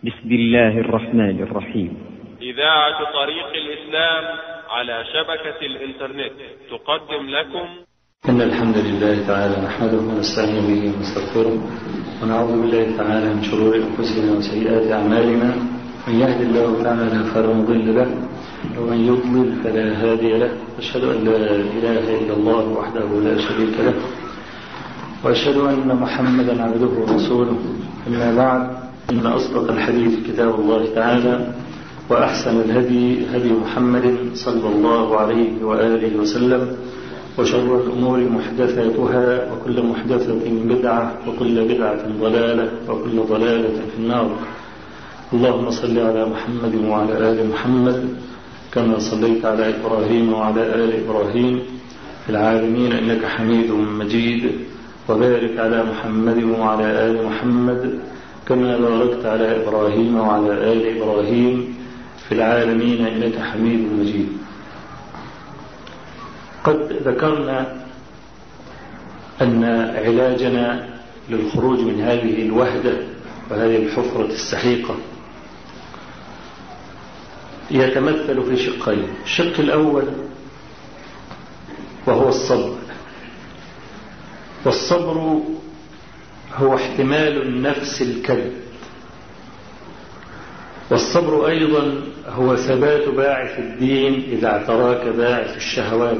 بسم الله الرحمن الرحيم. إذاعة طريق الإسلام على شبكة الإنترنت تقدم لكم إن الحمد لله تعالى نحمده ونستعين به ونستغفره ونعوذ بالله تعالى من شرور أنفسنا وسيئات أعمالنا. من يهد الله تعالى فلا مضل له ومن يضلل فلا هادي له. أشهد أن لا إله إلا الله وحده لا شريك له وأشهد أن محمدا عبده ورسوله. أما بعد، إن أصدق الحديث كتاب الله تعالى وأحسن الهدي هدي محمد صلى الله عليه وآله وسلم، وشر الأمور محدثاتها وكل محدثة بدعة وكل بدعة ضلالة وكل ضلالة في النار. اللهم صل على محمد وعلى آل محمد كما صليت على إبراهيم وعلى آل إبراهيم في العالمين إنك حميد مجيد، وبارك على محمد وعلى آل محمد كما باركت على إبراهيم وعلى آل إبراهيم في العالمين إنك حميد مجيد. قد ذكرنا أن علاجنا للخروج من هذه الوهدة وهذه الحفرة السحيقة يتمثل في شقين. الشق الأول وهو الصبر، والصبر هو احتمال النفس الكد، والصبر أيضا هو ثبات باعث الدين إذا اعتراك باعث الشهوات.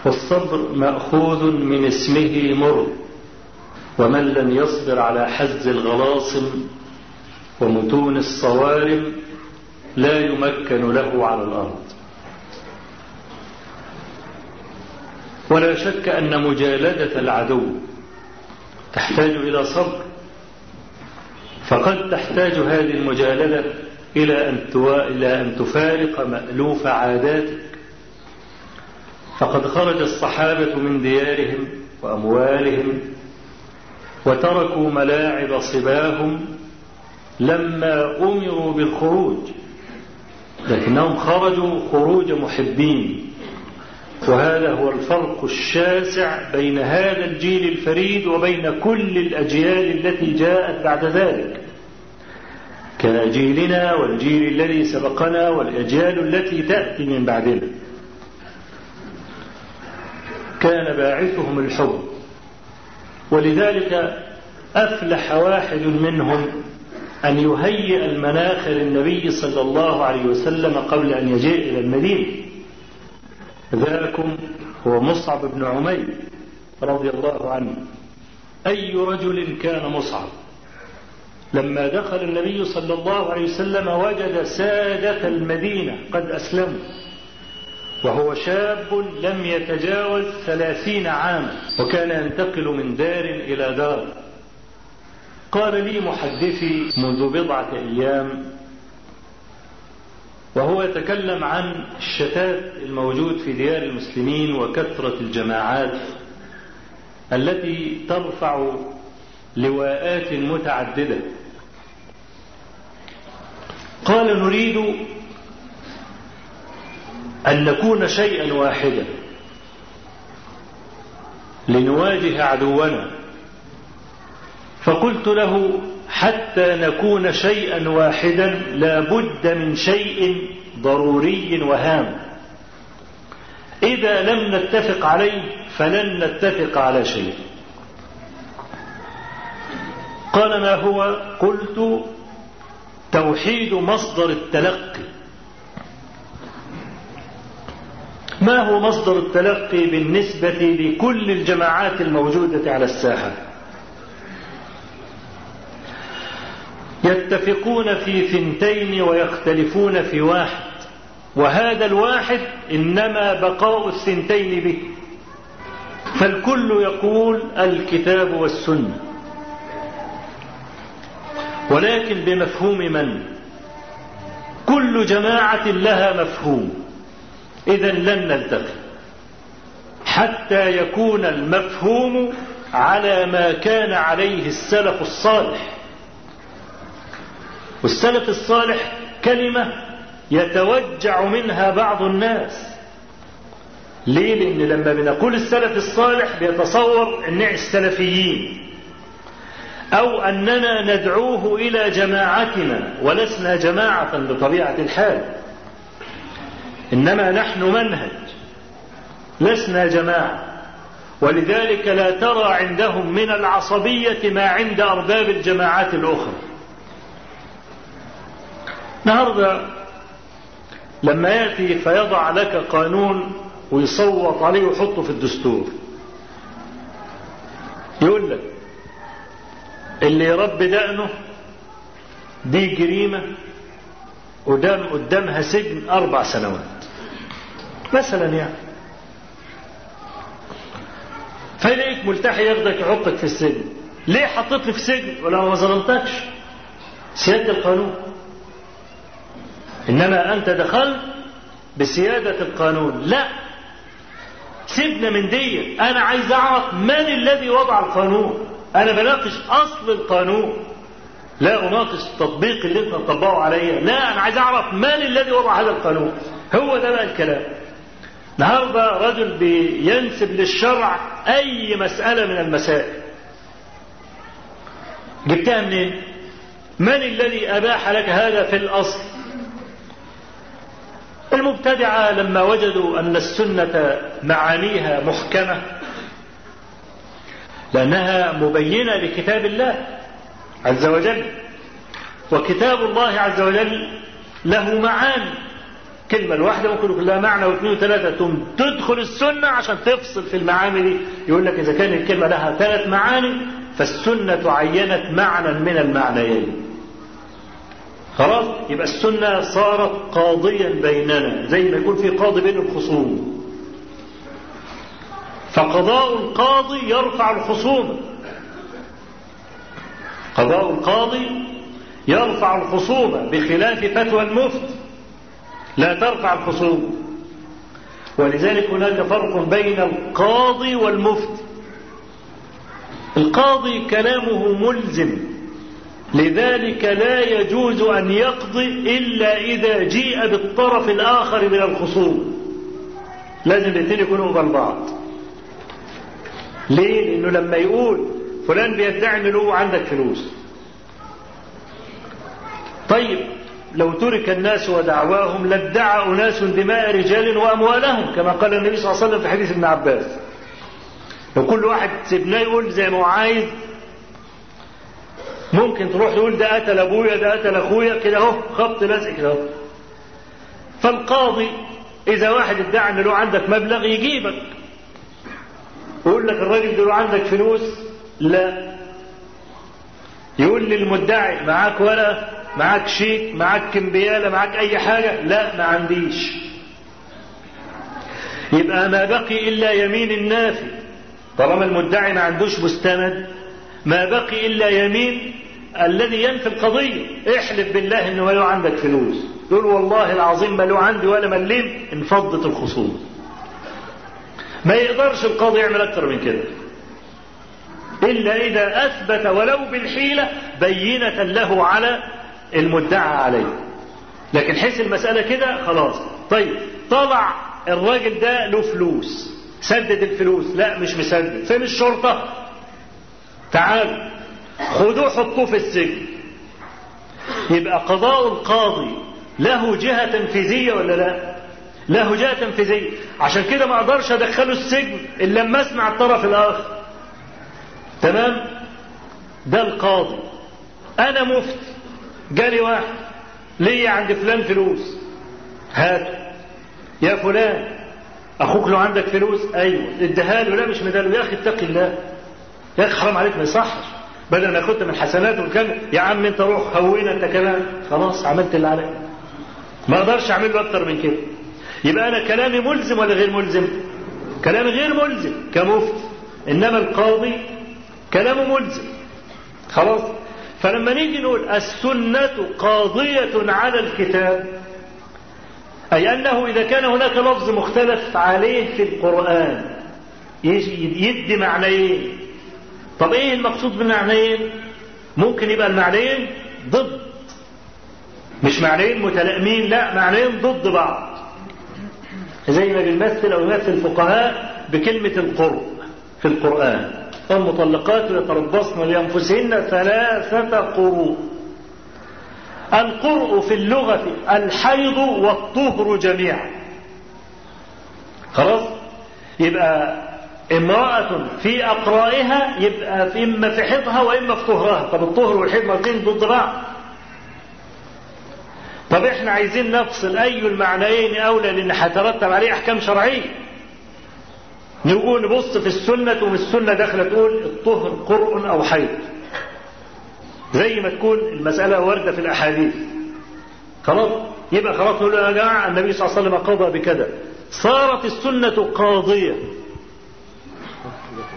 والصبر مأخوذ من اسمه مر، ومن لم يصبر على حز الغلاصم ومتون الصوارم لا يمكن له على الأرض. ولا شك أن مجالدة العدو تحتاج إلى صبر، فقد تحتاج هذه المجالدة إلى أن تفارق مألوف عاداتك. فقد خرج الصحابة من ديارهم وأموالهم وتركوا ملاعب صباهم لما أمروا بالخروج، لكنهم خرجوا خروج محبين. وهذا هو الفرق الشاسع بين هذا الجيل الفريد وبين كل الأجيال التي جاءت بعد ذلك، كجيلنا والجيل الذي سبقنا والأجيال التي تأتي من بعدنا. كان باعثهم الحب، ولذلك أفلح واحد منهم أن يهيئ المناخ للنبي صلى الله عليه وسلم قبل أن يجيء إلى المدينة. ذاكم هو مصعب بن عمير رضي الله عنه. أي رجل كان مصعب؟ لما دخل النبي صلى الله عليه وسلم وجد سادة المدينة قد أسلموا، وهو شاب لم يتجاوز 30 عاما، وكان ينتقل من دار إلى دار. قال لي محدثي منذ بضعة أيام وهو يتكلم عن الشتات الموجود في ديار المسلمين وكثرة الجماعات التي ترفع لواءات متعددة. قال نريد أن نكون شيئا واحدا لنواجه عدونا. فقلت له حتى نكون شيئا واحدا لا بد من شيء ضروري وهام، إذا لم نتفق عليه فلن نتفق على شيء. قال ما هو؟ قلت توحيد مصدر التلقي. ما هو مصدر التلقي بالنسبة لكل الجماعات الموجودة على الساحة؟ يتفقون في 2 ويختلفون في 1، وهذا الواحد إنما بقاء 2 به. فالكل يقول الكتاب والسنة، ولكن بمفهوم من؟ كل جماعة لها مفهوم، إذن لن نلتقي حتى يكون المفهوم على ما كان عليه السلف الصالح. والسلف الصالح كلمة يتوجع منها بعض الناس. ليه؟ لأن لما بنقول السلف الصالح بيتصور أن السلفيين، أو أننا ندعوه إلى جماعتنا، ولسنا جماعة بطبيعة الحال، إنما نحن منهج، لسنا جماعة. ولذلك لا ترى عندهم من العصبية ما عند أرباب الجماعات الأخرى. النهارده لما يأتي فيضع لك قانون ويصوت عليه ويحطه في الدستور، يقول لك اللي يربي دقنه دي جريمة قدامها سجن 4 سنوات مثلا يعني. فيلاقيك ملتحي ياخدك يحطك في السجن. ليه حطيتني في سجن ولو ما ظلمتكش؟ سيادة القانون. إنما أنت دخلت بسيادة القانون. لا، سيبنا من دي. أنا عايز أعرف من الذي وضع القانون. أنا بناقش أصل القانون، لا أناقش التطبيق اللي انت نطبقه عليا. لا، أنا عايز أعرف من الذي وضع هذا القانون. هو ده بقى الكلام. النهارده رجل بينسب للشرع أي مسألة من المسائل. جبتها منين؟ من الذي أباح لك هذا في الأصل؟ المبتدعة لما وجدوا أن السنة معانيها محكمة لأنها مبينة لكتاب الله عز وجل، وكتاب الله عز وجل له معاني. كلمة الواحدة ممكن يكون لها معنى واثنين وثلاثة، ثم تدخل السنة عشان تفصل في المعاني دي. يقول لك إذا كان الكلمة لها 3 معاني فالسنة عينت معنى من المعنيين. خلاص، يبقى السنة صارت قاضيا بيننا، زي ما يكون في قاضي بين الخصوم. فقضاء القاضي يرفع الخصومة. قضاء القاضي يرفع الخصومة بخلاف فتوى المفتي لا ترفع الخصومة. ولذلك هناك فرق بين القاضي والمفتي. القاضي كلامه ملزم، لذلك لا يجوز أن يقضي إلا إذا جيء بالطرف الآخر من الخصوم. لازم الاثنين يكونوا قبل بعض. ليه؟ لأنه لما يقول فلان بيدعي إنه له عندك فلوس، طيب لو ترك الناس ودعواهم لادعى أناس دماء رجال وأموالهم، كما قال النبي صلى الله عليه وسلم في حديث ابن عباس. لو كل واحد سيبناه يقول زي ما هو عايز، ممكن تروح تقول ده قتل ابويا ده قتل اخويا كده اهو، خبط لزق كده اهو. فالقاضي اذا واحد ادعى ان له عندك مبلغ يجيبك ويقول لك الراجل ده له عندك فلوس، لا، يقول للمدعي معاك ورقه، معاك شيك، معاك كمبياله، معاك اي حاجه؟ لا، ما عنديش. يبقى ما بقي الا يمين النافي. طالما المدعي ما عندوش مستند، ما بقي إلا يمين الذي ينفي القضية. احلف بالله إنه له عندك فلوس، تقول والله العظيم ما له عندي ولا مليم، انفضت الخصوم. ما يقدرش القاضي يعمل أكتر من كده إلا إذا أثبت ولو بالحيلة بينة له على المدعى عليه. لكن حيث المسألة كده خلاص. طيب طلع الراجل ده له فلوس، سدد الفلوس، لا مش مسدد، فين الشرطة؟ تعالوا خذوه حطوه في السجن. يبقى قضاء القاضي له جهة تنفيذية ولا لا؟ له جهة تنفيذية. عشان كده ما اقدرش ادخله السجن الا لما اسمع الطرف الاخر. تمام؟ ده القاضي. انا مفتي، جالي واحد ليه عند فلان فلوس، هات يا فلان اخوك له عندك فلوس، ايوه، اديها له، لا مش مداله. يا اخي اتق الله، يا اخي حرام عليك، ما يصحش. بدل ما كنت من حسناته والكلام، يا عم انت روح هون انت كمان، خلاص عملت اللي عليك. ما اقدرش اعمل له اكتر من كده. يبقى انا كلامي ملزم ولا غير ملزم؟ كلامي غير ملزم كمفتي، انما القاضي كلامه ملزم. خلاص. فلما نيجي نقول السنة قاضية على الكتاب، أي أنه إذا كان هناك لفظ مختلف عليه في القرآن يدي معنيين. طب إيه المقصود بالمعنيين؟ ممكن يبقى المعنيين ضد، مش معنيين متلائمين، لا، معنيين ضد بعض، زي ما بيمثل أو يمثل الفقهاء بكلمة القرب في القرآن. والمطلقات يتربصن لأنفسهن 3 قروء. القرء في اللغة الحيض والطهر جميعا. خلاص؟ يبقى امرأة في أقرائها يبقى إما في حيضها وإما في طهرها. طب الطهر والحيض مرتين ضد بعض. طب احنا عايزين نفصل أي المعنيين أولى، لأن هيترتب عليه أحكام شرعية. نقول نبص في السنة، ومن السنة داخله تقول الطهر قرء أو حيض، زي ما تكون المسألة واردة في الأحاديث. خلاص؟ يبقى خلاص نقول يا جماعة النبي صلى الله عليه وسلم قضى بكذا، صارت السنة قاضية.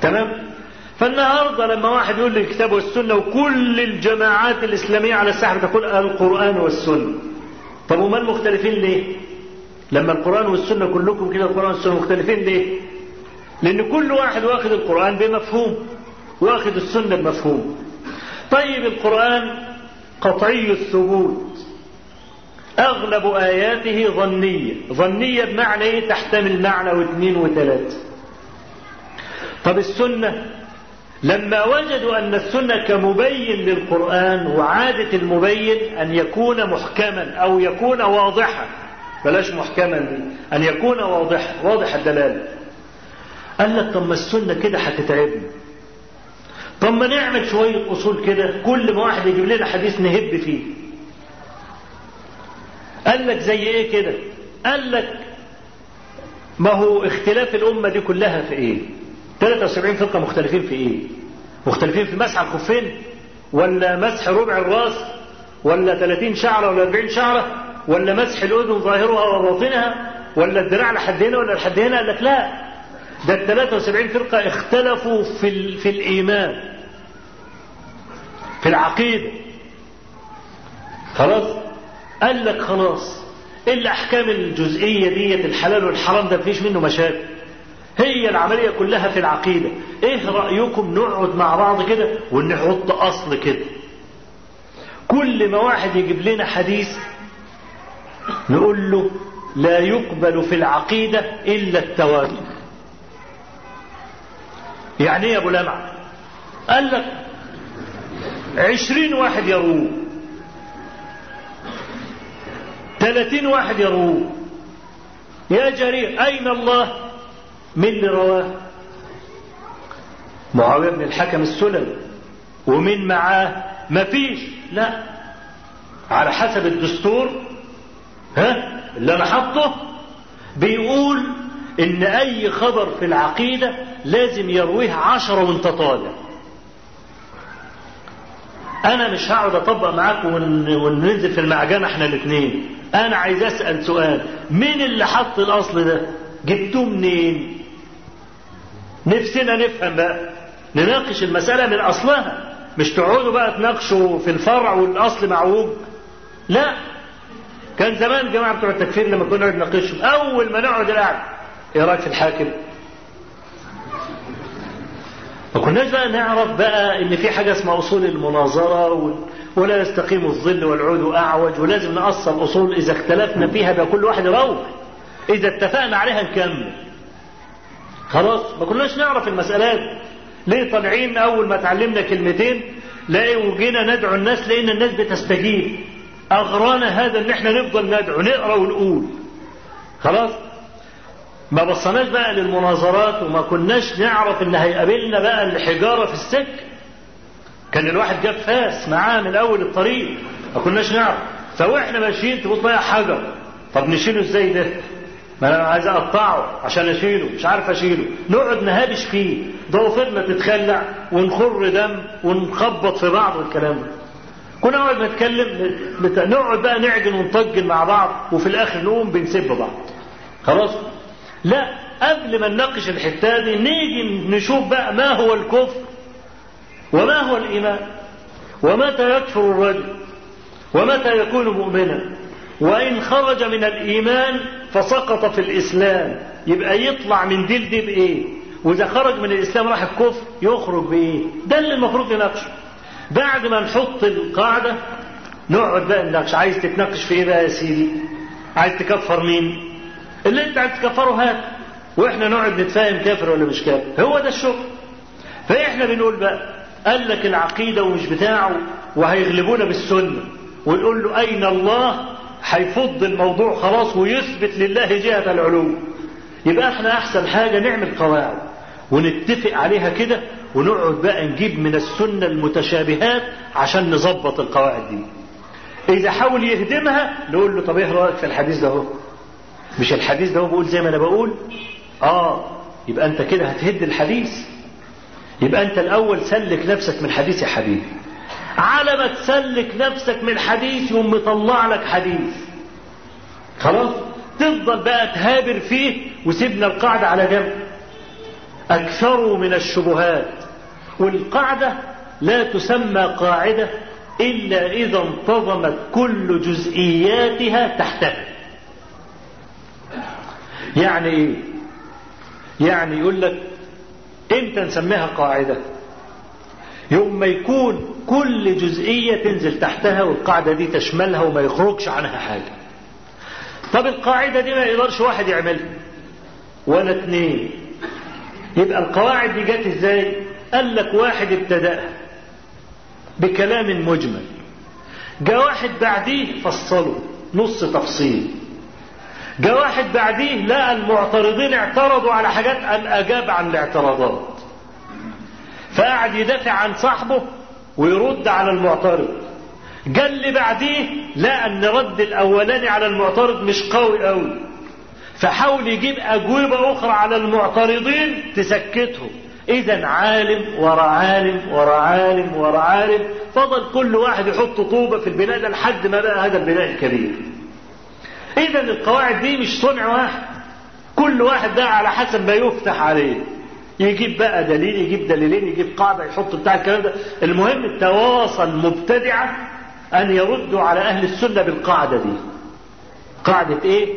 تمام؟ فالنهاردة لما واحد يقول لي الكتاب والسنة، وكل الجماعات الإسلامية على الساحة تقول القرآن والسنة، طب وما المختلفين ليه؟ لما القرآن والسنة كلكم كده القرآن والسنة مختلفين ليه؟ لأن كل واحد واخد القرآن بمفهوم، واخد السنة بمفهوم. طيب القرآن قطعي الثبوت، أغلب آياته ظنية. ظنية بمعنى إيه؟ تحتمل معنى واثنين وثلاثة. طب السنة لما وجدوا أن السنة كمبين للقرآن، وعادة المبين أن يكون محكما أو يكون واضحا، بلاش محكما دي، أن يكون واضحا واضح الدلالة، قال لك طب ما السنة كده هتتعبنا، طب ما نعمل شوية أصول كده، كل ما واحد يجيب لنا حديث نهب فيه. قال لك زي إيه كده؟ قال لك ما هو اختلاف الأمة دي كلها في إيه؟ 73 فرقة مختلفين في إيه؟ مختلفين في مسح الخفين، ولا مسح ربع الراس، ولا 30 شعرة ولا 40 شعرة، ولا مسح الأذن ظاهرها وباطنها، ولا الذراع لحد هنا ولا لحد هنا. قال لك لا، ده ال 73 فرقة اختلفوا في الإيمان، في العقيدة. خلاص؟ قال لك خلاص الأحكام الجزئية دي، الحلال والحرام ده مفيش منه مشاكل، هي العملية كلها في العقيدة. ايه رأيكم نقعد مع بعض كده ونحط أصل كده، كل ما واحد يجيب لنا حديث نقول له لا يقبل في العقيدة إلا التواتر. يعني ايه يا ابو لمع؟ قال لك 20 واحد يروه، 30 واحد يروه، يا جرير أين الله؟ من اللي رواه؟ معاوية بن الحكم السلمي. ومن معاه؟ مفيش. لا، على حسب الدستور اللي انا حاطه بيقول ان اي خبر في العقيدة لازم يرويه 10 وانت طالع. انا مش هقعد اطبق معاك وننزل في المعجنة احنا الاثنين. انا عايز اسأل سؤال، مين اللي حط الاصل ده؟ جبتوه منين؟ نفسنا نفهم بقى، نناقش المسألة من اصلها، مش تقعدوا بقى تناقشوا في الفرع والاصل معوج. لا، كان زمان جماعة بتوع التكفير لما كنا نقعد نناقشهم، اول ما نقعد القعده ايه رايك في الحاكم؟ ما كناش بقى نعرف بقى ان في حاجة اسمها اصول المناظرة، ولا يستقيم الظل والعود اعوج، ولازم نأصل اصول اذا اختلفنا فيها بقى كل واحد يروح، اذا اتفقنا عليها نكمل. خلاص؟ ما كناش نعرف المسألات. ليه طالعين اول ما تعلمنا كلمتين لاقي وجينا ندعو الناس، لان الناس بتستجيب. اغرانا هذا ان احنا نفضل ندعو، نقرا ونقول. خلاص؟ ما بصناش بقى للمناظرات، وما كناش نعرف ان هيقابلنا بقى الحجارة في السكة. كان الواحد جاب فاس معاه من اول الطريق، ما كناش نعرف. فواحنا ماشيين تبص بقى حجر، طب نشيله ازاي ده؟ ما انا عايز اقطعه عشان اشيله، مش عارف اشيله، نقعد نهابش فيه، ضوافرنا تتخلع ونخر دم ونخبط في بعض والكلام ده. كنا نقعد نتكلم، نقعد بقى نعجن ونطجن مع بعض، وفي الاخر نقوم بنسب بعض. خلاص؟ لا، قبل ما نناقش الحته دي نيجي نشوف بقى ما هو الكفر وما هو الايمان، ومتى يكفر الرجل، ومتى يكون مؤمنا، وان خرج من الايمان فسقط في الاسلام يبقى يطلع من دي بايه، واذا خرج من الاسلام راح الكفر يخرج بايه. ده اللي المفروض نناقشه. بعد ما نحط القاعده نقعد بقى نناقش. عايز تتناقش في ايه بقى يا سيدي؟ عايز تكفر مين؟ اللي انت عايز تكفره هات، واحنا نقعد نتفاهم كافر ولا مش كافر. هو ده الشغل. فإحنا بنقول بقى قال لك العقيدة ومش بتاعه وهيغلبونا بالسنة، ونقول له أين الله؟ هيفض الموضوع خلاص ويثبت لله جهة العلو. يبقى احنا أحسن حاجة نعمل قواعد ونتفق عليها كده، ونقعد بقى نجيب من السنة المتشابهات عشان نظبط القواعد دي. إذا حاول يهدمها نقول له طب ايه رأيك في الحديث ده هو؟ مش الحديث ده هو بقول زي ما أنا بقول؟ يبقى أنت كده هتهد الحديث. يبقى أنت الأول سلك نفسك من حديث يا حبيبي، على ما تسلك نفسك من حديث يوم مطلع لك حديث خلاص تفضل بقى تهابر فيه، وسيبنا القاعدة على جنب. أكثروا من الشبهات، والقاعدة لا تسمى قاعدة إلا إذا انتظمت كل جزئياتها تحتها. يعني إيه؟ يعني يقول لك إمتى نسميها قاعدة؟ يوم ما يكون كل جزئية تنزل تحتها والقاعدة دي تشملها وما يخرجش عنها حاجة. طب القاعدة دي ما يقدرش واحد يعملها ولا اتنين، يبقى القواعد دي جت ازاي؟ قال لك واحد ابتدأها بكلام مجمل، جاء واحد بعديه فصله نص تفصيل، جاء واحد بعديه لقى المعترضين اعترضوا على حاجات قام أجاب عن الاعتراضات، فقعد يدافع عن صاحبه ويرد على المعترض. جاء اللي بعديه لقى ان رد الاولاني على المعترض مش قوي قوي، فحاول يجيب اجوبه اخرى على المعترضين تسكتهم. اذا عالم ورا عالم ورا عالم ورا عالم، فضل كل واحد يحط طوبه في البناء ده لحد ما بقى هذا البناء الكبير. اذا القواعد دي مش صنع واحد، كل واحد ده على حسب ما يفتح عليه يجيب بقى دليل، يجيب دليلين، يجيب قاعدة، يحط بتاع الكلام ده. المهم تواصل مبتدعة أن يردوا على أهل السنة بالقاعدة دي. قاعدة إيه؟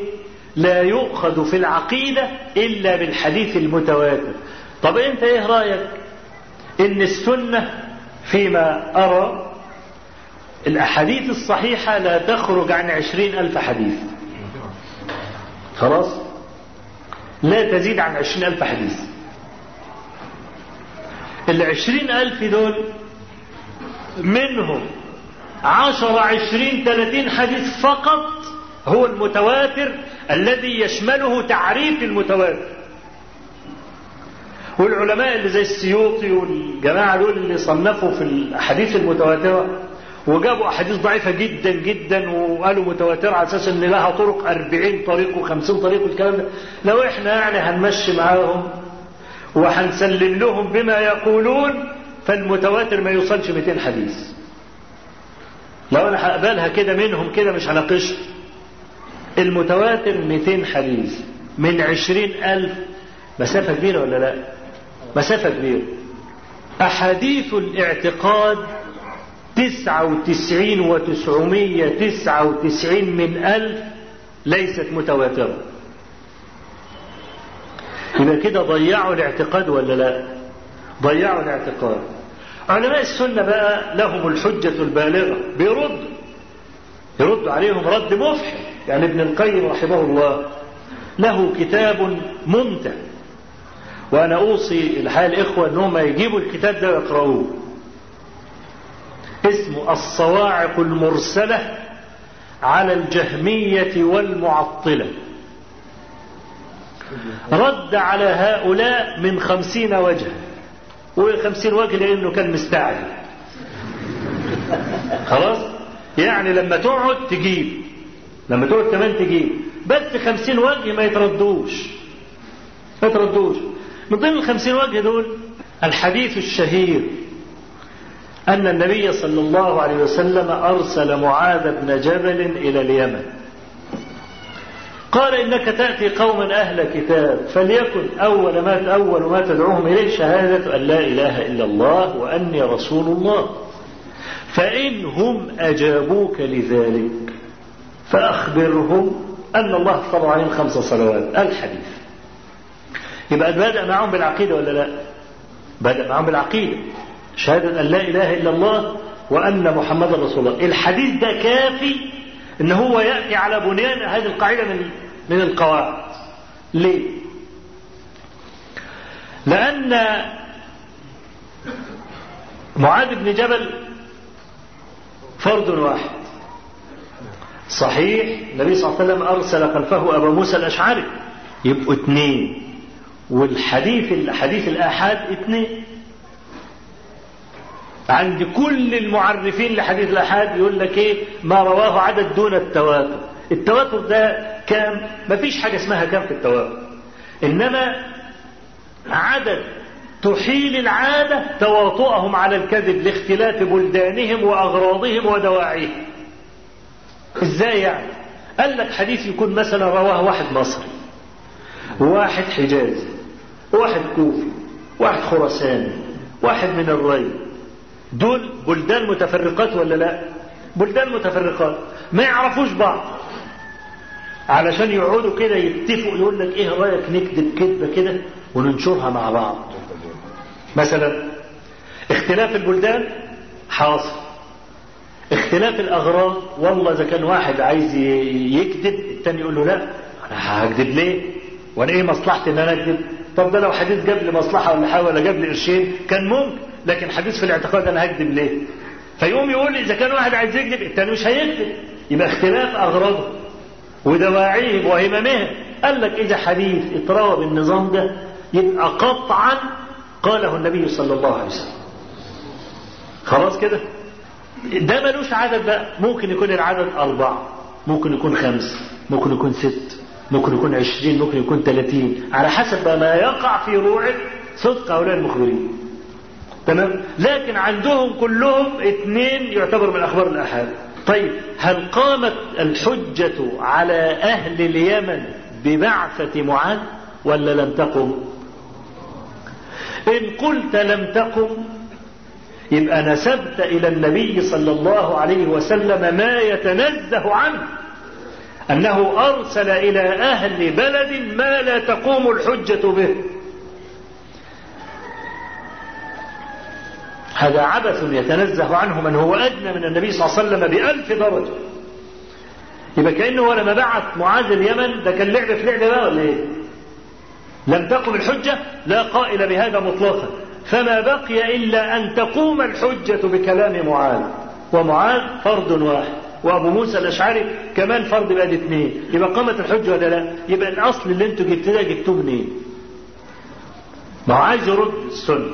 لا يؤخذ في العقيدة إلا بالحديث المتواتر. طب أنت إيه رأيك إن السنة فيما أرى الأحاديث الصحيحة لا تخرج عن 20,000 حديث، خلاص لا تزيد عن 20,000 حديث. 20,000 دول منهم 10 20 30 حديث فقط هو المتواتر الذي يشمله تعريف المتواتر. والعلماء اللي زي السيوطي والجماعة دول اللي صنفوا في الأحاديث المتواترة وجابوا أحاديث ضعيفة جدا جدا وقالوا متواترة على أساس إن لها طرق 40 طريق و50 طريق والكلام ده، لو إحنا يعني هنمشي معاهم وهنسلم لهم بما يقولون فالمتواتر ما يوصلش 200 حديث. لو أنا هقبلها كده منهم كده مش هناقشها. المتواتر 200 حديث من 20,000، مسافة كبيرة ولا لا؟ مسافة كبيرة. أحاديث الاعتقاد 99,999 من 1000 ليست متواترة. يبقى كده ضيعوا الاعتقاد ولا لا؟ ضيعوا الاعتقاد. علماء السنة بقى لهم الحجة البالغة، يردوا عليهم رد مفحم. يعني ابن القيم رحمه الله له كتاب ممتع، وأنا أوصي الحال الإخوة أنهم يجيبوا الكتاب ده ويقرأوه. اسمه الصواعق المرسلة على الجهمية والمعطلة. رد على هؤلاء من 50 وجه، و50 وجه لأنه كان مستعجل. خلاص يعني لما تقعد تجيب، لما تقعد كمان تجيب، بس 50 وجه ما يتردوش. من ضمن 50 وجه دول الحديث الشهير أن النبي صلى الله عليه وسلم أرسل معاذ بن جبل إلى اليمن، قال إنك تأتي قوما أهل كتاب فليكن أول ما تدعوهم إليه شهادة أن لا إله إلا الله وأني رسول الله، فإنهم أجابوك لذلك فأخبرهم أن الله افترض عليهم 5 صلوات. الحديث. يبقى بدأ معهم بالعقيدة ولا لا؟ بدأ معهم بالعقيدة، شهادة أن لا إله إلا الله وأن محمد رسول الله. الحديث ده كافي إن هو يأتي على بنيان هذه القاعدة من القواعد. ليه؟ لأن معاذ بن جبل فرد واحد صحيح، النبي صلى الله عليه وسلم أرسل خلفه أبا موسى الأشعري، يبقوا 2، والحديث الآحاد 2. عند كل المعرفين لحديث الآحاد يقول لك ايه؟ ما رواه عدد دون التواتر. التواتر ده كام؟ مفيش حاجة اسمها كام في التواتر، إنما عدد تحيل العادة تواطؤهم على الكذب لاختلاف بلدانهم وأغراضهم ودواعيهم. ازاي يعني؟ قال لك حديث يكون مثلا رواه واحد مصري، واحد حجازي، واحد كوفي، واحد خراساني، واحد من الري. دول بلدان متفرقات ولا لا؟ بلدان متفرقات ما يعرفوش بعض، علشان يقعدوا كده يتفقوا يقول لك ايه رايك نكذب كذبه كده وننشرها مع بعض. مثلا اختلاف البلدان حاصل، اختلاف الاغراض، والله اذا كان واحد عايز يكذب الثاني يقول له لا انا هكذب ليه؟ وانا ايه مصلحتي ان انا اكذب؟ طب ده لو حديث جاب لي مصلحه ولا حاجه ولا جاب لي قرشين كان ممكن، لكن حديث في الاعتقاد انا هكذب ليه؟ فيقوم يقول لي اذا كان واحد عايز يكذب الثاني مش هيكذب. يبقى اختلاف اغراضهم ودواعيهم وهممهم. قال لك اذا حديث اتروى بالنظام ده يبقى قطعا قاله النبي صلى الله عليه وسلم. خلاص كده؟ ده ملوش عدد بقى، ممكن يكون العدد 4، ممكن يكون 5، ممكن يكون 6، ممكن يكون 20، ممكن يكون 30، على حسب ما يقع في روعه صدق هؤلاء المخبرين. تمام؟ لكن عندهم كلهم 2 يعتبر من اخبار الآحاد. طيب هل قامت الحجة على أهل اليمن ببعثة معاذ ولا لم تقم؟ إن قلت لم تقم يبقى نسبت إلى النبي صلى الله عليه وسلم ما يتنزه عنه، أنه أرسل إلى أهل بلد ما لا تقوم الحجة به. هذا عبث يتنزه عنه من هو أدنى من النبي صلى الله عليه وسلم ب1000 درجة. يبقى كأنه لما بعث معاذ اليمن ده كان لعبة في لعبة بقى ولا إيه؟ لم تقم الحجة؟ لا قائل بهذا مطلقا، فما بقي إلا أن تقوم الحجة بكلام معاذ، ومعاذ فرد واحد، وأبو موسى الأشعري كمان فرد بقى 2، يبقى قامت الحجة ولا لا؟ يبقى الأصل اللي انتوا جبتوه منين؟ ما هو عايز يرد السنة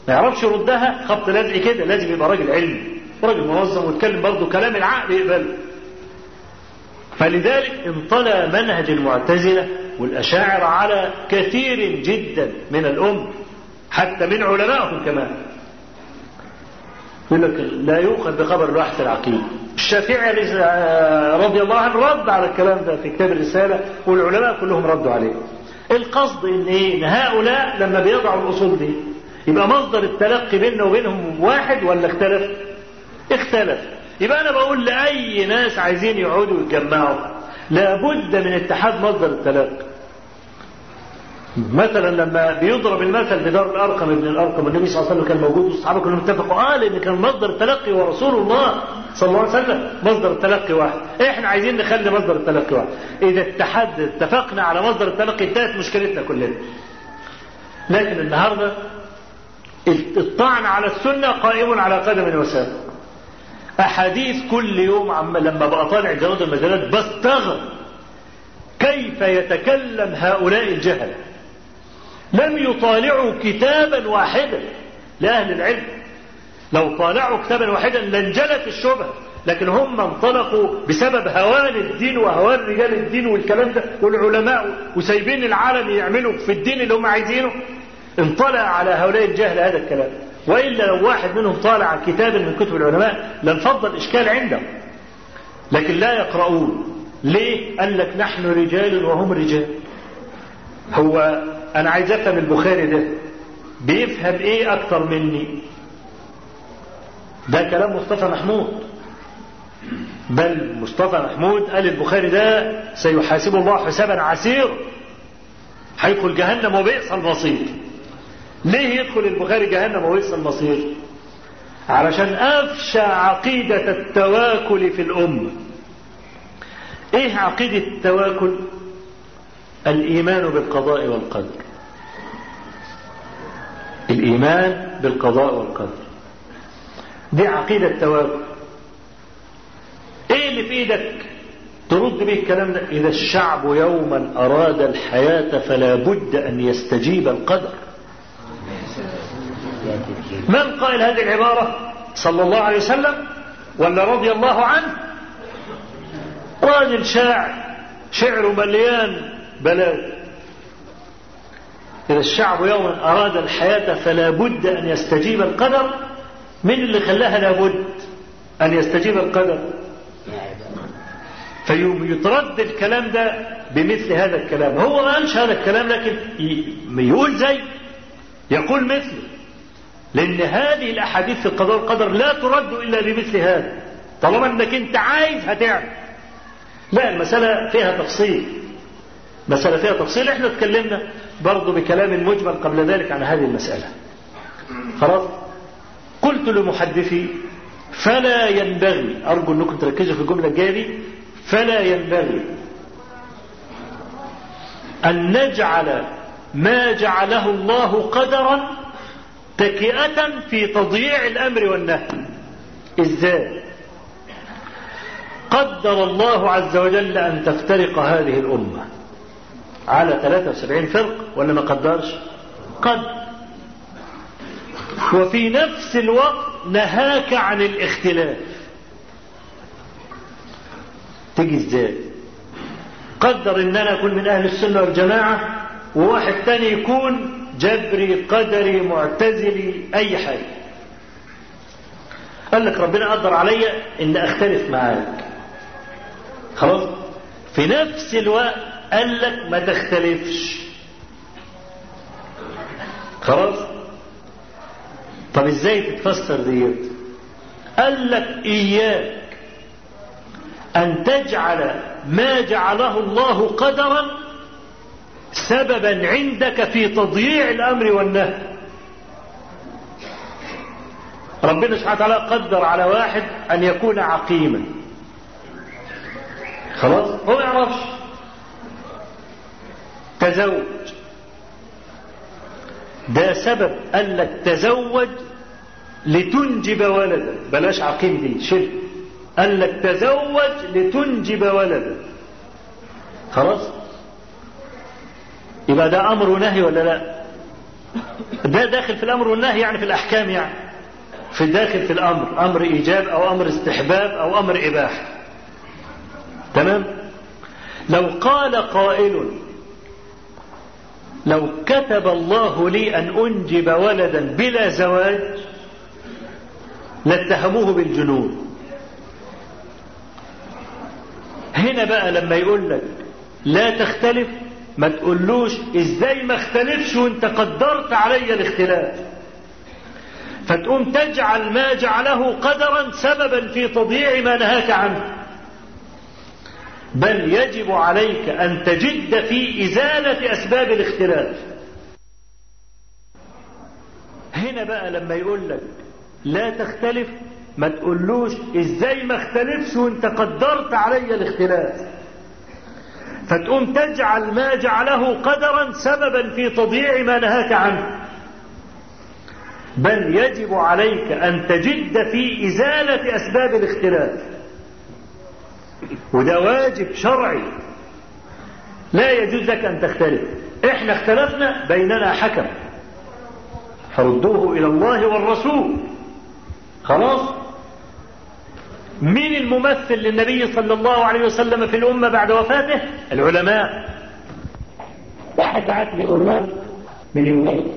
ما يعرفش يردها خبط لزق كده، لازم يبقى راجل علمي راجل منظم ويتكلم برضه كلام العقل يقبله. فلذلك انطلى منهج المعتزلة والأشاعرة على كثير جدا من الأمة حتى من علمائهم كمان. يقول لك لا يؤخذ بخبر الواحد في العقيدة. الشافعي رضي الله عنه رد على الكلام ده في كتاب الرسالة، والعلماء كلهم ردوا عليه. القصد ان ايه؟ ان هؤلاء لما بيضعوا الأصول دي يبقى مصدر التلقي بيننا وبينهم واحد ولا اختلف؟ اختلف. يبقى انا بقول لأي ناس عايزين يقعدوا يتجمعوا لابد من اتحاد مصدر التلقي. مثلا لما بيضرب المثل بدار الأرقم ابن الأرقم، النبي صلى الله عليه وسلم كان موجود والصحابة كلهم اتفقوا لأن كان مصدر التلقي ورسول الله صلى الله عليه وسلم مصدر التلقي واحد. احنا عايزين نخلي مصدر التلقي واحد. إذا اتفقنا على مصدر التلقي انتهت مشكلتنا كلنا. لكن النهارده الطعن على السنة قائم على قدم وساق. أحاديث كل يوم لما بقى طالع جرائد المجلات بستغرب كيف يتكلم هؤلاء الجهل. لم يطالعوا كتابا واحدا لأهل العلم، لو طالعوا كتابا واحدا لانجلت الشبهة، لكن هم انطلقوا بسبب هوان الدين وهوان رجال الدين والكلام ده والعلماء وسايبين العالم يعملوا في الدين اللي هم عايزينه. انطلع على هؤلاء الجهل هذا الكلام، وإلا لو واحد منهم طالع كتابا من كتب العلماء لانفض الإشكال عندهم، لكن لا يقرؤون. ليه؟ قال لك نحن رجال وهم رجال. هو أنا عايز أفهم البخاري ده بيفهم إيه أكتر مني؟ ده كلام مصطفى محمود، بل مصطفى محمود قال البخاري ده سيحاسب الله حسابا عسير، هيدخل جهنم وبئس المصير. ليه يدخل البخاري جهنم وبئس المصير؟ علشان أفشى عقيدة التواكل في الأمة. إيه عقيدة التواكل؟ الإيمان بالقضاء والقدر. الإيمان بالقضاء والقدر. دي عقيدة التوكل. ايه اللي في ايدك ترد به الكلام ده؟ إذا الشعب يوما أراد الحياة فلا بد أن يستجيب القدر. من قائل هذه العبارة؟ صلى الله عليه وسلم ولا رضي الله عنه؟ راجل شاعر، شعره مليان بلاغ. إذا الشعب يوما أراد الحياة فلا بد أن يستجيب القدر. من اللي خلاها لابد أن يستجيب القدر؟ فيترد الكلام ده بمثل هذا الكلام. هو ما قالش هذا الكلام لكن يقول زي يقول مثله، لأن هذه الأحاديث في القضاء والقدر لا ترد إلا بمثل هذا. طالما أنك أنت عايز هتعمل. لا، المسألة فيها تفصيل، مسألة فيها تفصيل. احنا اتكلمنا برضو بكلام مجمل قبل ذلك عن هذه المسألة. خلاص. قلت لمحدثي فلا ينبغي، أرجو أنكم تركزوا في الجملة الجاية دي، فلا ينبغي أن نجعل ما جعله الله قدرا تكئة في تضييع الأمر والنهي. إزاي؟ قدر الله عز وجل أن تفترق هذه الأمة على 73 فرق ولا ما قدرش؟ قدر. وفي نفس الوقت نهاك عن الاختلاف. تيجي ازاي؟ قدر ان انا اكون من اهل السنة والجماعة وواحد تاني يكون جبري قدري معتزلي اي حاجة. قال لك ربنا قدر عليا ان اختلف معاك. خلاص. في نفس الوقت قال لك ما تختلفش. خلاص. طب ازاي تتفسر ديت؟ قال لك اياك ان تجعل ما جعله الله قدرا سببا عندك في تضييع الامر والنهي. ربنا سبحانه وتعالى قدر على واحد ان يكون عقيما. خلاص. هو ما يعرفش. تزوج. ده سبب قال لك تزوج لتنجب ولدا. بلاش عقيم دي شرك. قال لك تزوج لتنجب ولدا. خلاص. يبقى ده امر ونهي ولا لا؟ ده داخل في الامر والنهي، يعني في الاحكام، يعني في داخل في الامر، امر ايجاب او امر استحباب او امر اباحه. تمام. لو قال قائل لو كتب الله لي أن أنجب ولدا بلا زواج لاتهموه بالجنون. هنا بقى لما يقول لك لا تختلف ما تقولوش ازاي ما اختلفش وانت قدرت علي الاختلاف، فتقوم تجعل ما جعله قدرا سببا في تضييع ما نهاك عنه. بل يجب عليك أن تجد في إزالة أسباب الاختلاف. هنا بقى لما يقول لك لا تختلف ما تقولوش ازاي ما اختلفش وانت قدرت علي الاختلاف، فتقوم تجعل ما جعله قدرا سببا في تضييع ما نهاك عنه. بل يجب عليك أن تجد في إزالة أسباب الاختلاف، وده واجب شرعي. لا يجوز لك أن تختلف. احنا اختلفنا بيننا حكم فردوه إلى الله والرسول. خلاص. مين الممثل للنبي صلى الله عليه وسلم في الأمة بعد وفاته؟ العلماء. واحد بعت لي أورمان من يومين،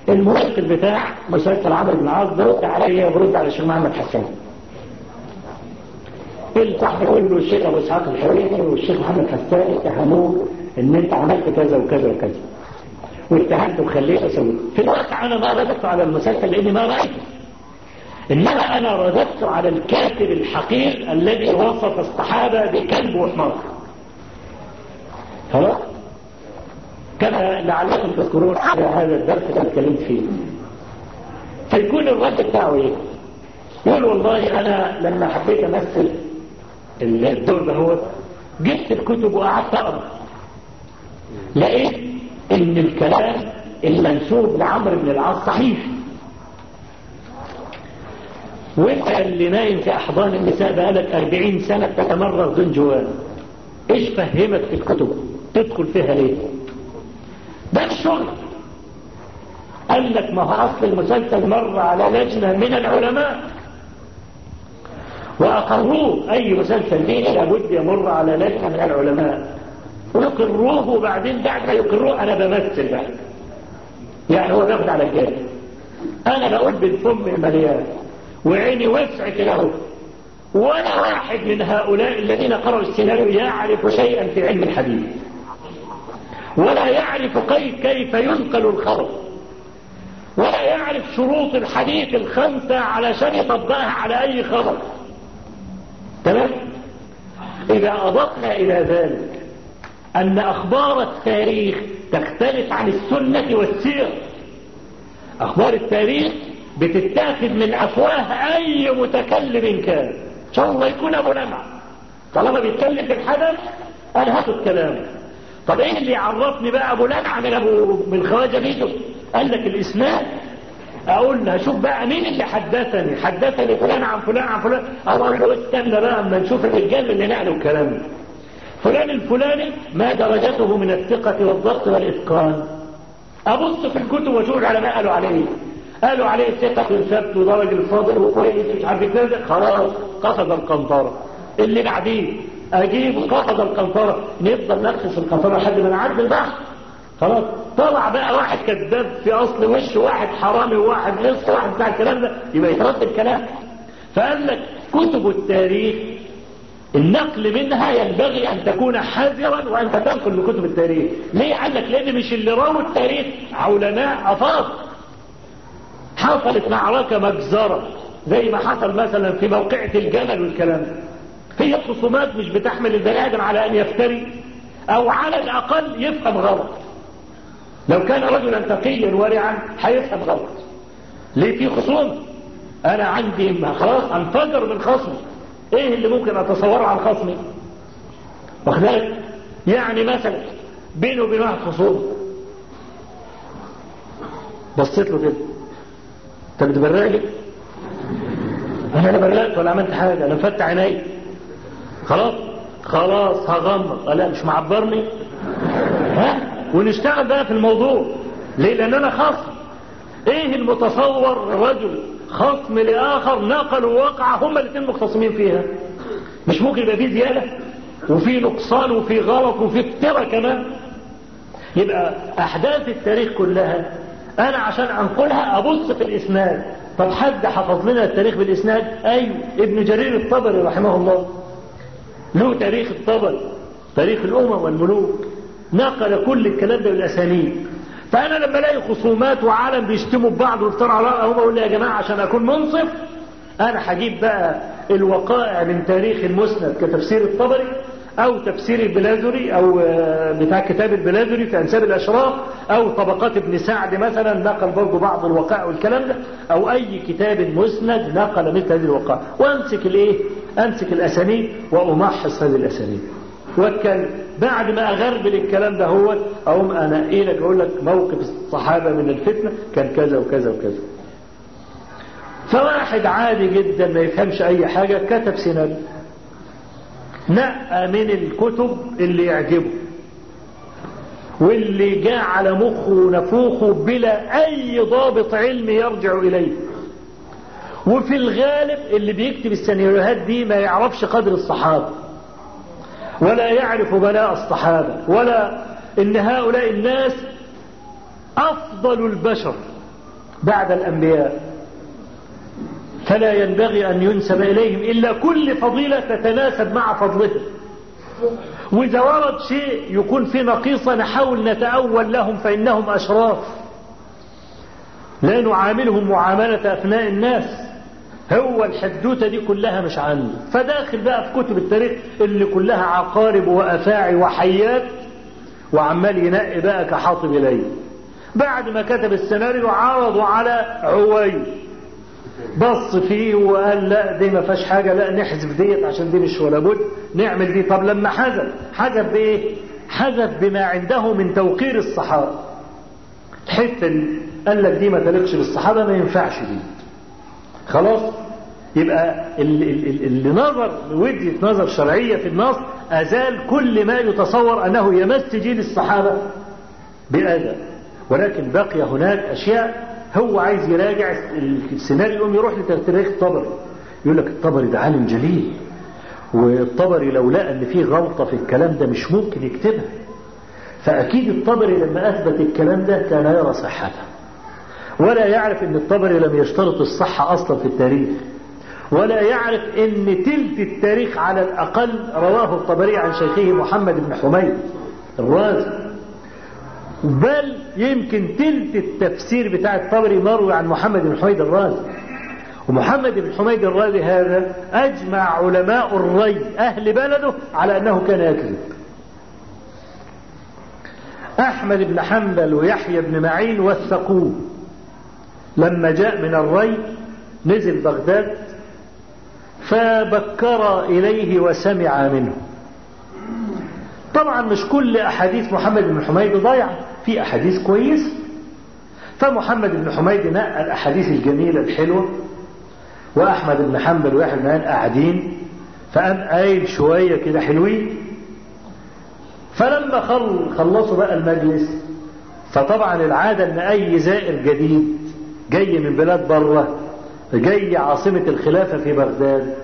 الممثل بتاع مسلسل عمرو بن العاص برد عليا وبرد على الشيخ محمد حسان. الصحفي يقول له الشيخ ابو اسحاق الحريري والشيخ محمد حسان اتهموه ان انت عملت كذا وكذا وكذا واتهمته وخليته اسوي. في الواقع انا ما رددت على المسلسل لاني ما رايته، انما انا رددت على الكاتب الحقير الذي وصف الصحابه بكلب وحمار. خلاص. كما لعلكم تذكرون على هذا الدرس اللي اتكلمت فيه. فيكون الرد بتاعه ايه؟ يقول والله انا لما حبيت امثل الدور ده هو جبت الكتب وقعدت اقرا، لقيت ان الكلام المنسوب لعمرو بن العاص صحيح. وانت اللي نايم في احضان النساء بقالك 40 سنة تتمرغ دون جوان، ايش فهمك في الكتب تدخل فيها ليه؟ ده الشغل. قال لك ما هو اصل المسلسل مر على لجنة من العلماء واقروه، اي مسلسل ديني لابد يمر على لجنة من العلماء ويقروه، وبعدين بعد ما يقروه انا بمثل بقى، يعني هو بياخد على الجانب، انا بقول بالفم المليان وعيني وسعت له، ولا واحد من هؤلاء الذين قرأوا السيناريو يعرف شيئا في علم الحديث ولا يعرف كيف ينقل الخبر ولا يعرف شروط الحديث الخمسة علشان يطبقها على اي خبر. تمام؟ اذا اضفنا الى ذلك ان اخبار التاريخ تختلف عن السنة والسير، اخبار التاريخ بتتاخد من افواه اي متكلم كان، ان شاء الله يكون ابو لمع، طالما بيتكلم في الحدث انا هاخد كلامه. طب ايه اللي يعرفني بقى ابو لمع من خواجه بيته؟ قال لك الاسناد، اقول له شوف بقى مين اللي حدثني فلان عن فلان عن فلان، اقول له استنى بقى اما نشوف الرجال اللي نقلوا الكلام ده، فلان الفلاني ما درجته من الثقة والضبط والاتقان، ابص في الكتب واشوف العلماء قالوا عليه، قالوا عليه ثقة ثبت ودرج الفاضل وكويس مش عارف كده، خلاص قصد القنطرة. اللي بعديه اجيب قصد القنطرة، نفضل نقصص القنطرة لحد ما نعدي البحث، خلاص طلع بقى واحد كذاب في اصل وش، واحد حرامي وواحد نص واحد بتاع الكلام ده، يبقى يترد الكلام. فقال لك كتب التاريخ النقل منها ينبغي ان تكون حذرا وانت تنقل لكتب التاريخ. ليه؟ قال لك لان مش اللي راوا التاريخ علماء افاضل. حصلت معركة مجزرة زي ما حصل مثلا في موقعة الجمل والكلام ده، هي خصومات مش بتحمل البني ادم على ان يفتري او على الاقل يفهم غلط. لو كان رجلا تقيا ورعا هيفهم غلط. ليه؟ في خصومة، انا عندي خلاص انفجر من خصمي، ايه اللي ممكن اتصوره عن خصمي؟ واخدالك؟ يعني مثلا بينه وبين واحد خصومة، بصيت له كده، انت بتبرق لي؟ انا لا برقت ولا عملت حاجة، انا مفتح عيني، خلاص هغمض، لا مش معبرني، ها؟ ونشتغل بقى في الموضوع. ليه؟ لان انا خصم. ايه المتصور؟ رجل خصم لاخر نقلوا واقعة هما الاثنين مختصمين فيها، مش ممكن يبقى فيه زيادة وفي نقصان وفي غلط وفي افتراء كمان. يبقى احداث التاريخ كلها انا عشان انقلها ابص في الاسناد. طب حد حفظ لنا التاريخ بالاسناد؟ ايوه، ابن جرير الطبري رحمه الله له تاريخ الطبري، تاريخ الامم والملوك، نقل كل الكلام ده بالاسانيد. فانا لما الاقي خصومات وعالم بيشتموا ببعض ويفتروا على بعض، اقول لي يا جماعه عشان اكون منصف انا هجيب بقى الوقائع من تاريخ المسند كتفسير الطبري او تفسير البلازري او بتاع كتاب البلازري في انساب الاشراف او طبقات ابن سعد مثلا نقل برضه بعض الوقائع والكلام ده، او اي كتاب مسند نقل مثل هذه الوقائع، وامسك امسك الاسانيد وامحص هذه الاسانيد واتكلم. بعد ما اغربل الكلام ده هو اقوم انا لك اقول لك موقف الصحابه من الفتنه كان كذا وكذا وكذا. فواحد عادي جدا ما يفهمش اي حاجه كتب سيناريو، نقى من الكتب اللي يعجبه واللي جاء على مخه ونفوخه بلا اي ضابط علمي يرجع اليه. وفي الغالب اللي بيكتب السيناريوهات دي ما يعرفش قدر الصحابة ولا يعرف بلاء الصحابة، ولا ان هؤلاء الناس افضل البشر بعد الانبياء، فلا ينبغي ان ينسب اليهم الا كل فضيلة تتناسب مع فضلهم. واذا ورد شيء يكون في نقيصة نحاول نتأول لهم فانهم اشراف، لا نعاملهم معاملة ابناء الناس. هو الحدوتة دي كلها مش عنه، فداخل بقى في كتب التاريخ اللي كلها عقارب وافاعي وحيات، وعمال ينقي بقى كحاطب اليه. بعد ما كتب السيناريو عرضوا على عويل، بص فيه وقال لا دي ما فيهاش حاجة، لا نحذف ديت عشان دي مش ولا بد نعمل دي. طب لما حذف بايه؟ حذف بما عنده من توقير الصحابة، الحتة دي قال لك دي ما تليقش بالصحابة، ما ينفعش دي. خلاص، يبقى اللي نظر وجهة نظر شرعية في النص أزال كل ما يتصور أنه يمس جيل الصحابة بأذى، ولكن بقي هناك أشياء هو عايز يراجع السيناريو، يقوم يروح لتاريخ الطبري، يقول لك الطبري ده عالم جليل، والطبري لو لقى ان فيه غلطة في الكلام ده مش ممكن يكتبها، فأكيد الطبري لما أثبت الكلام ده كان يرى صحته، ولا يعرف ان الطبري لم يشترط الصحة أصلا في التاريخ، ولا يعرف ان تلت التاريخ على الأقل رواه الطبري عن شيخه محمد بن حميد الرازي، بل يمكن تلت التفسير بتاع الطبري مروي عن محمد بن حميد الرازي. ومحمد بن حميد الرازي هذا أجمع علماء الري أهل بلده على أنه كان يكذب. أحمد بن حنبل ويحيى بن معين وثقوه، لما جاء من الري نزل بغداد فبكر إليه وسمع منه. طبعا مش كل أحاديث محمد بن حميد ضيعة، في أحاديث كويسة، فمحمد بن حميد نقى الأحاديث الجميلة الحلوة، وأحمد بن حنبل ويحيى بن معين قاعدين، فقام قايل شوية كده حلوين. فلما خلصوا بقى المجلس، فطبعا العادة ان اي زائر جديد جاي من بلاد بره، جاي عاصمة الخلافة في بغداد،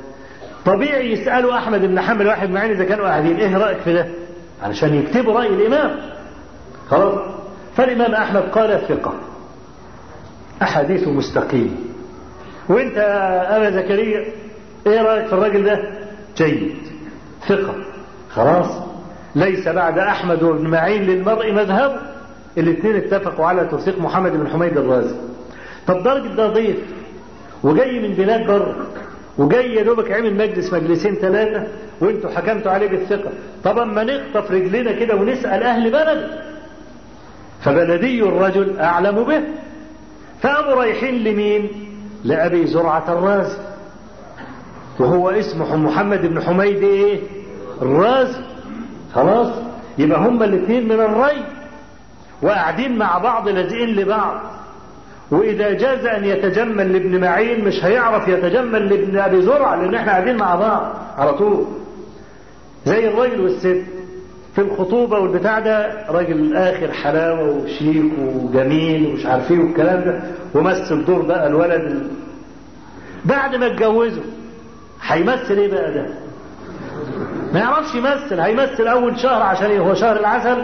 طبيعي يسألوا احمد بن حنبل واحد معين اذا كانوا قاعدين ايه رأيك في ده، علشان يكتبوا رأي الامام. خلاص، فالامام احمد قال ثقة، احاديثه مستقيم. وانت ابا زكريا ايه رأيك في الراجل ده؟ جيد، ثقة. خلاص، ليس بعد أحمد وابن معين للمرء مذهب، الاثنين اتفقوا على توثيق محمد بن حميد الرازي. طب درجة ده ضيف وجاي من بلاد بره، وجاي يا دوبك عمل مجلس مجلسين ثلاثة وانتوا حكمتوا عليه بالثقة، طب اما نخطف رجلنا كده ونسأل أهل بلد، فبلدي الرجل أعلم به. فقاموا رايحين لمين؟ لأبي زرعة الرازي، وهو اسمه محمد بن حميد ايه؟ الرازي. خلاص، يبقى هما الاثنين من الري وقاعدين مع بعض لازقين لبعض، واذا جاز ان يتجمل لابن معين مش هيعرف يتجمل لابن ابي زرعه، لان احنا قاعدين مع بعض على طول، زي الراجل والست في الخطوبه والبتاع ده، راجل اخر حلاوه وشيك وجميل ومش عارف ايه والكلام ده، ومثل دور بقى الولد بعد ما اتجوزه هيمثل ايه بقى ده؟ ما يعرفش يمثل، هيمثل اول شهر عشان هو شهر العسل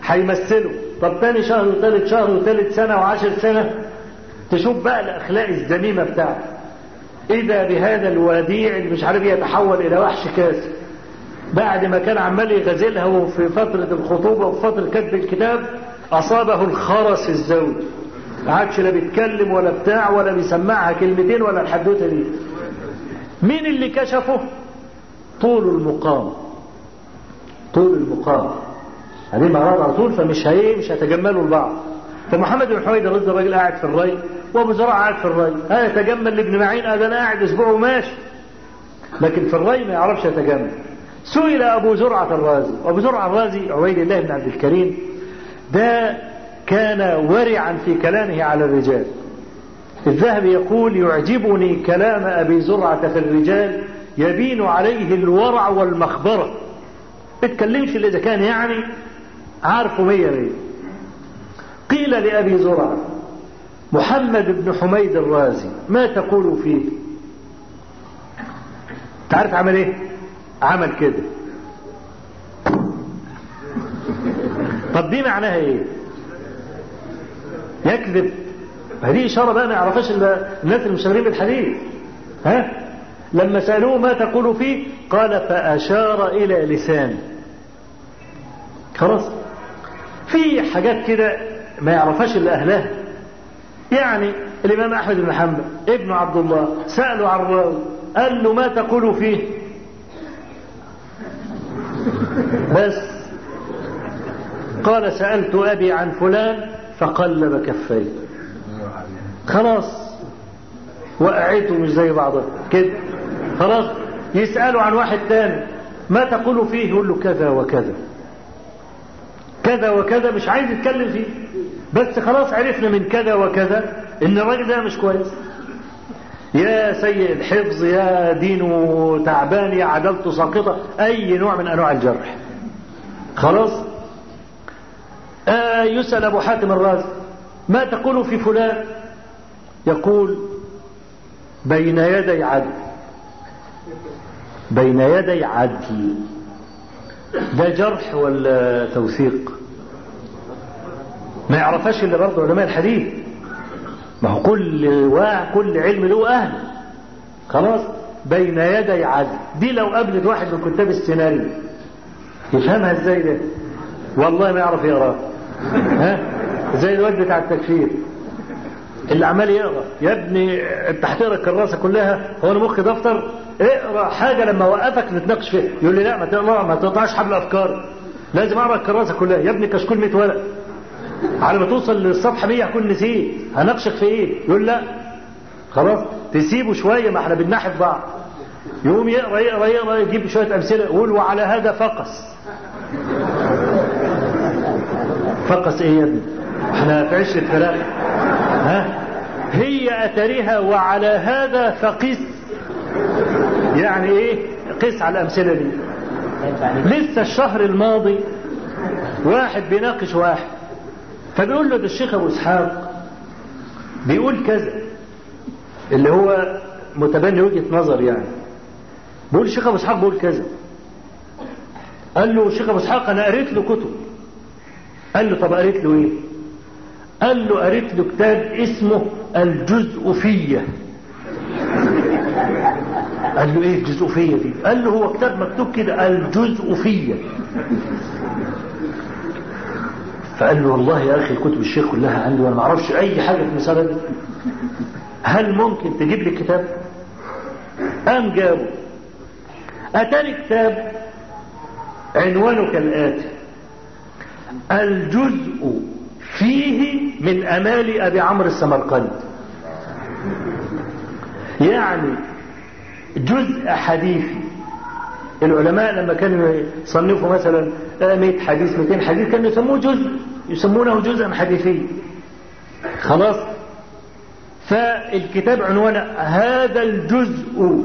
هيمثله، طب تاني شهر وثالث شهر وثالث سنة و10 سنة، تشوف بقى الاخلاق الذميمة بتاعته. اذا بهذا الوديع اللي مش عارف يتحول الى وحش كاسر، بعد ما كان عمال يغزلها وفي فترة الخطوبة وفي فترة كتب الكتاب اصابه الخرس الزوجي، ما عادش لا بيتكلم ولا بتاع ولا بيسمعها كلمتين ولا الحدوته دي. مين اللي كشفه؟ طول المقام، طول المقام، هذه مرات على طول، فمش مش هيتجملوا لبعض. فمحمد بن حميد الرازي راجل قاعد في الري، وابو زرعه قاعد في الري، يتجمل لابن معين، ده انا قاعد اسبوع وماشي، لكن في الري ما يعرفش يتجمل. سئل ابو زرعه الرازي، وابو زرعه الرازي عبيد الله بن عبد الكريم ده كان ورعا في كلامه على الرجال. الذهبي يقول يعجبني كلام ابي زرعه في الرجال يبين عليه الورع والمخبرة، اتكلمش اللي إذا كان يعني عارفه 100. قيل لأبي زرعة محمد بن حميد الرازي ما تقول فيه؟ تعرف عمل ايه؟ عمل كده. طب دي معناها ايه؟ يكذب. هذه إشارة بقى ما يعرفش الناس المشتغلين بالحديث. لما سألوه ما تقول فيه قال فأشار إلى لسانه. خلاص، في حاجات كده ما يعرفهاش إلا أهلها. يعني الإمام أحمد بن حنبل ابن عبد الله سأله عن الراوي قال له ما تقول فيه؟ بس قال سألت أبي عن فلان فقلب كفيه. خلاص، وقعته مش زي بعضها كده. خلاص، يسألوا عن واحد تاني ما تقول فيه؟ يقول له كذا وكذا كذا وكذا مش عايز يتكلم فيه، بس خلاص عرفنا من كذا وكذا ان الراجل ده مش كويس، يا سيء الحفظ، يا دينه تعبان، يا عدالته ساقطة، اي نوع من انواع الجرح. خلاص. يسأل ابو حاتم الرازي ما تقول في فلان؟ يقول بين يدي عدل. بين يدي عدل ده جرح ولا توثيق؟ ما يعرفش اللي برضه علماء الحديث، ما هو كل علم له أهل. خلاص. بين يدي عدل دي لو قابلت واحد من كتاب السيناريو يفهمها ازاي ده؟ والله ما يعرف يقرأ. ها زي الواد بتاع التكفير اللي عمال يقرأ. يا ابني انت هتقرا الكراسة كلها؟ هو انا مخي دفتر؟ اقرأ حاجة لما اوقفك نتناقش فيها. يقول لي لا ما تقطعش حبل افكار، لازم اقرأ الكراسة كلها. يا ابني كشكول 100 ورق، على ما توصل للصفحة 100 هكون نسيت، هناقشك في ايه؟ يقول لا خلاص تسيبه شوية، ما احنا بننحف بعض. يقوم يقرأ يجيب شوية امثلة، يقول وعلى هذا فقس. فقس ايه يا ابني؟ احنا في عشرة كلام. ها هي اتريها وعلى هذا فقس، يعني ايه؟ قس على الامثلة دي. لسه الشهر الماضي واحد بيناقش واحد، فبيقول له ده الشيخ ابو اسحاق بيقول كذا، اللي هو متبني وجهة نظر يعني. بيقول الشيخ ابو اسحاق بيقول كذا. قال له الشيخ ابو اسحاق انا قريت له كتب. قال له طب قريت له ايه؟ قال له قريت له كتاب اسمه الجزءفية. قال له ايه الجزءفية دي؟ قال له هو كتاب مكتوب كده الجزءفية. فقال له والله يا اخي كتب الشيخ كلها عندي وانا ما اعرفش اي حاجة في المسألة دي، هل ممكن تجيب لي كتاب؟ قام جابه. اتاني كتاب عنوانه كالآتي: الجزء فيه من امال ابي عمرو السمرقندي. يعني جزء حديثي. العلماء لما كانوا يصنفوا مثلا 100 حديث 200 حديث كانوا يسموه جزء، يسمونه جزءا حديثيا. خلاص. فالكتاب عنوانه هذا الجزء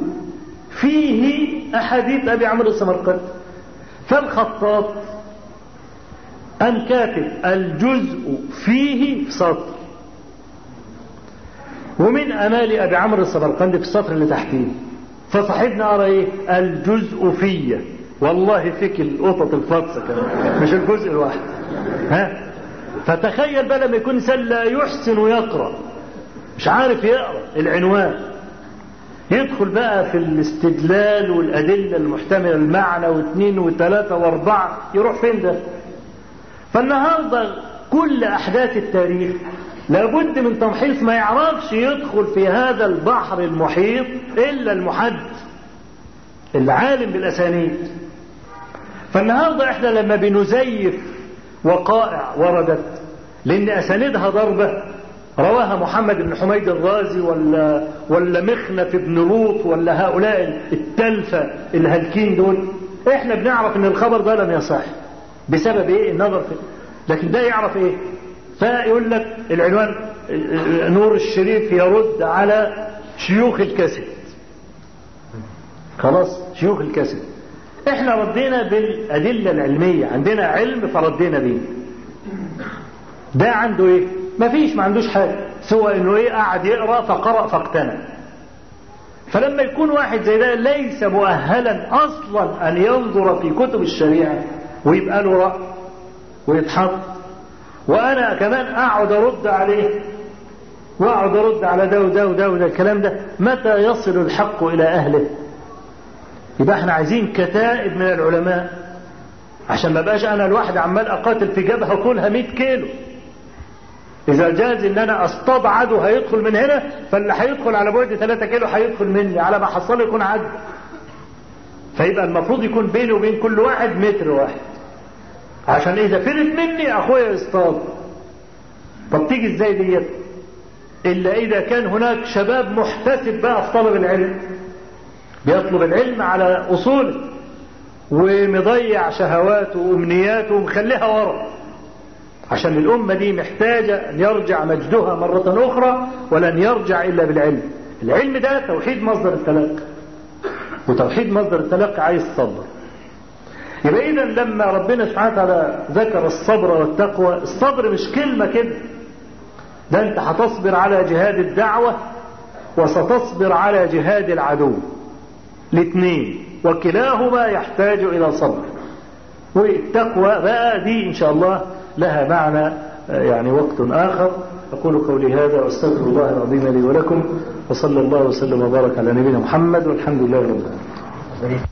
فيه احاديث ابي عمرو السمرقندي. فالخطاط قام كاتب الجزء فيه في سطر، ومن امال ابي عمرو السمرقندي في السطر اللي تحتيه. فصاحبنا قرا ايه؟ الجزء فيه. والله فيك القطط الفاطسه كمان، مش الجزء الواحد. ها فتخيل بقى لما يكون انسان لا يحسن يقرا، مش عارف يقرا العنوان، يدخل بقى في الاستدلال والادله المحتمله المعنى واثنين وثلاثه واربعه، يروح فين ده؟ فالنهارده كل احداث التاريخ لابد من تمحيص، ما يعرفش يدخل في هذا البحر المحيط الا المحدث العالم بالاسانيد. فالنهارده احنا لما بنزيف وقائع وردت لان اسانيدها ضربه، رواها محمد بن حميد الرازي ولا مخنف بن لوط ولا هؤلاء التلفة الهالكين دول، احنا بنعرف ان الخبر ده لم يصح بسبب ايه؟ النظر فيه. لكن ده يعرف ايه؟ فيقول لك العنوان نور الشريف يرد على شيوخ الكاسيت. خلاص شيوخ الكاسيت. احنا ردينا بالادله العلميه، عندنا علم فردينا بيه. ده عنده ايه؟ مفيش، ما عندوش حاجه سوى انه ايه؟ قاعد يقرا فقرأ فاقتنع. فلما يكون واحد زي ده ليس مؤهلا اصلا ان ينظر في كتب الشريعه ويبقى له رأي ويتحط، وانا كمان اقعد ارد عليه واقعد ارد على ده وده وده وده، الكلام ده متى يصل الحق الى اهله؟ يبقى احنا عايزين كتائب من العلماء، عشان ما بقاش انا الواحد عمال اقاتل في جبهه طولها 100 كيلو. اذا جاز ان انا اصطاد عدو هيدخل من هنا، فاللي هيدخل على بعد 3 كيلو هيدخل مني، على ما حصله يكون عدو. فيبقى المفروض يكون بيني وبين كل واحد متر واحد، عشان اذا فلت مني اخويا يصطاد. طب تيجي ازاي ديت؟ الا اذا كان هناك شباب محتسب بقى في طلب العلم، بيطلب العلم على اصوله ومضيع شهواته وامنياته ومخليها ورا، عشان الأمة دي محتاجة أن يرجع مجدها مرة أخرى، ولن يرجع إلا بالعلم. العلم ده توحيد مصدر التلقي، وتوحيد مصدر التلقي عايز صبر. يبقى إذا لما ربنا سبحانه وتعالى ذكر الصبر والتقوى، الصبر مش كلمة كده، ده أنت هتصبر على جهاد الدعوة وستصبر على جهاد العدو، الاثنين، وكلاهما يحتاج إلى صبر. والتقوى بقى دي إن شاء الله لها معنى يعني وقت آخر. أقول قولي هذا وأستغفر الله العظيم لي ولكم، وصلى الله وسلم وبارك على نبينا محمد، والحمد لله رب العالمين.